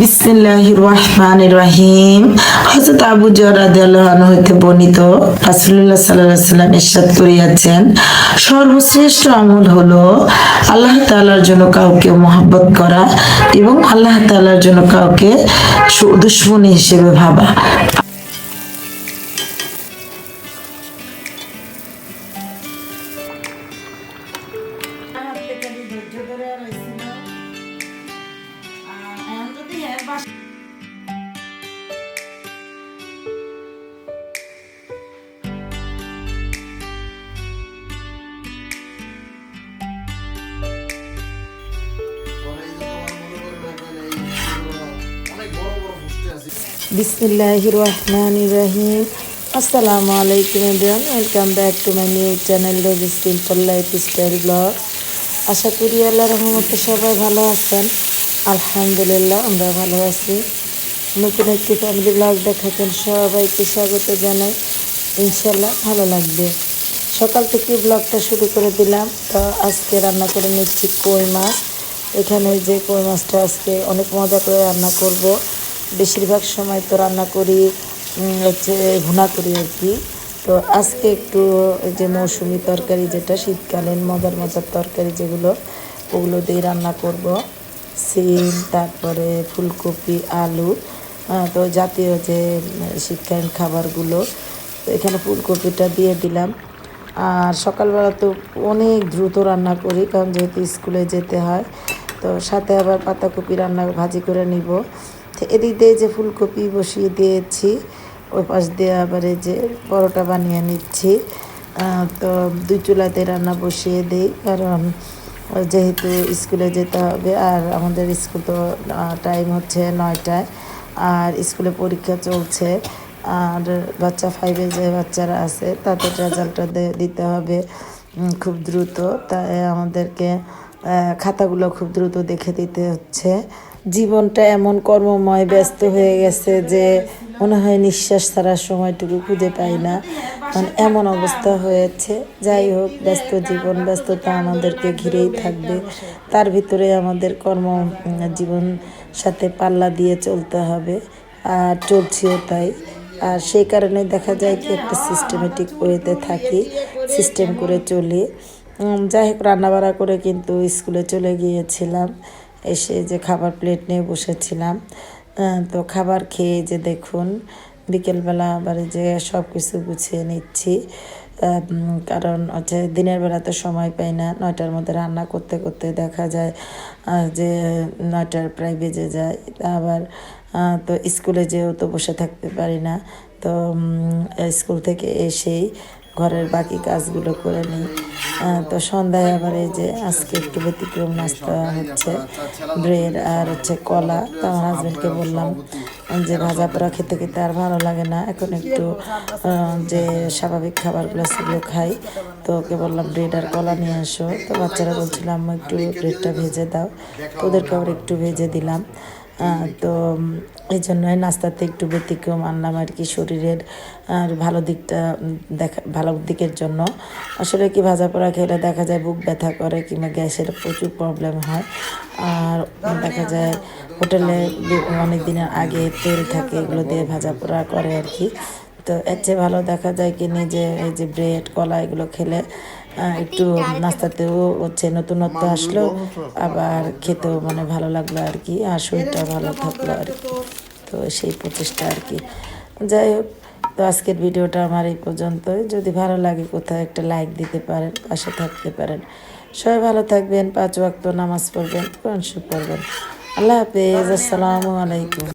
বিসমিল্লাহির রহমানির রহিম। হযরত আবু যর রাদিয়াল্লাহু আনহু হতে বর্ণিত, রাসূলুল্লাহ সাল্লাল্লাহু আলাইহি ওয়াসাল্লাম ইরশাদ করিয়াছেন, সর্বশ্রেষ্ঠ আমল হলো আল্লাহ তাআলার জন্য কাউকে মহব্বত করা এবং আল্লাহ তাআলার জন্য কাউকে দুশমনী হিসেবে ভাবা। বিসমিল্লাহির রহমানির রহিম। আসসালামু আলাইকুম everyone, welcome back to my new channel Rosy simple lifestyle blog. আশা করি আল্লাহর রহমতে সবাই ভালো আছেন। আলহামদুলিল্লাহ আমরা ভালো আছি। নতুন একটি ফ্যামিলি ব্লগ দেখাচ্ছেন, সবাইকে স্বাগত জানাই। ইনশাল্লাহ ভালো লাগবে। সকাল থেকে ব্লগটা শুরু করে দিলাম। তো আজকে রান্না করে নিচ্ছি কই মাছ। এখানে যে কই মাছটা আজকে অনেক মজা করে রান্না করব। বেশিরভাগ সময় তো রান্না করি হচ্ছে ভুনা করি আর কি। তো আজকে একটু যে মৌসুমি তরকারি, যেটা শীতকালীন মজার মজার তরকারি যেগুলো, ওগুলো দিয়ে রান্না করব। সিম, তারপরে ফুলকপি, আলু, তো জাতীয় যে শীতকালীন খাবারগুলো। তো এখানে ফুলকপিটা দিয়ে দিলাম। আর সকালবেলা তো অনেক দ্রুত রান্না করি, কারণ যেহেতু স্কুলে যেতে হয়। তো সাথে আবার পাতাকপি ভাজি করে নিব। তো এদিক দিয়ে যে ফুলকপি বসিয়ে দিয়েছি, ওই পাশ দিয়ে আবার এই যে পরোটা বানিয়ে নিচ্ছি। তো দুই চুলাতে রান্না বসিয়ে দিই, কারণ যেহেতু স্কুলে যেতে হবে। আর আমাদের স্কুল তো টাইম হচ্ছে 9টায়, আর স্কুলে পরীক্ষা চলছে। আর বাচ্চা 5-এ যে বাচ্চারা আছে তাদের রেজাল্টটা দিতে হবে খুব দ্রুত। তাই আমাদেরকে খাতাগুলো খুব দ্রুত দেখে দিতে হচ্ছে। জীবনটা এমন কর্মময় ব্যস্ত হয়ে গেছে যে মনে হয় নিঃশ্বাস ছাড়ার সময়টুকু খুঁজে পাই না, মানে এমন অবস্থা হয়েছে। যাই হোক, ব্যস্ত জীবন, ব্যস্ততা আমাদেরকে ঘিরেই থাকবে। তার ভিতরে আমাদের জীবন সাথে পাল্লা দিয়ে চলতে হবে, আর চলছিও তাই। আর সেই কারণে দেখা যায় কি, একটা সিস্টেমেটিক ওয়েতে থাকি, সিস্টেম করে চলি। যাই হোক, রান্নাবাড়া করে কিন্তু স্কুলে চলে গিয়েছিলাম। এসে যে খাবার প্লেট নিয়ে বসেছিলাম। তো খাবার খেয়ে যে দেখুন, বিকেলবেলা আবার যে সব কিছু গুছিয়ে নিচ্ছি। কারণ হচ্ছে দিনের বেলা তো সময় পাই না। 9টার মধ্যে রান্না করতে করতে দেখা যায় যে 9টার প্রায় বেজে যায়। আবার তো স্কুলে যেও তো বসে থাকতে পারি না। তো স্কুল থেকে এসেই ঘরের বাকি কাজগুলো করে নিই। তো সন্ধ্যায় আবার এই যে আজকে একটু ব্যতিক্রম নাস্তা হচ্ছে, ব্রেড আর হচ্ছে কলা। তো আমার হাজব্যান্ডকে বললাম যে ভাজা পোড়া খেতে খেতে আর ভালো লাগে না, এখন একটু যে স্বাভাবিক খাবারগুলো সেগুলো খাই। তো ওকে বললাম ব্রেড আর কলা নিয়ে আসো। তো বাচ্চারা বলছিলাম একটু ব্রেডটা ভেজে দাও, তো ওদেরকে আবার একটু ভেজে দিলাম। তো এই জন্যই নাস্তাতে একটু ব্যতিক্রম আনলাম আর কি, শরীরের আর ভালো দিকের জন্য। আসলে কি, ভাজা পোড়া খেলে দেখা যায় বুক ব্যথা করে কিংবা গ্যাসের প্রচুর প্রবলেম হয়। আর দেখা যায় হোটেলে অনেক দিনের আগে তেল থাকে, এগুলো দিয়ে ভাজা পোড়া করে আর কি। তো এর চেয়ে ভালো দেখা যায় কি, নিজে এই যে ব্রেড কলা এগুলো খেলে একটু নাস্তাতেও হচ্ছে নতুনত্ব আসলো, আবার খেতেও মানে ভালো লাগলো আর কি, আর শরীরটা ভালো থাকলো আর কি। তো সেই প্রচেষ্টা আর কি। যাই হোক, তো আজকের ভিডিওটা আমার এই পর্যন্তই। যদি ভালো লাগে কোথাও একটা লাইক দিতে পারেন, পাশে থাকতে পারেন। সবাই ভালো থাকবেন, 5 ওয়াক্ত নামাজ পড়বেন, কোরআন শরীফ পড়বেন। আল্লাহ হাফেজ, আসসালামু আলাইকুম।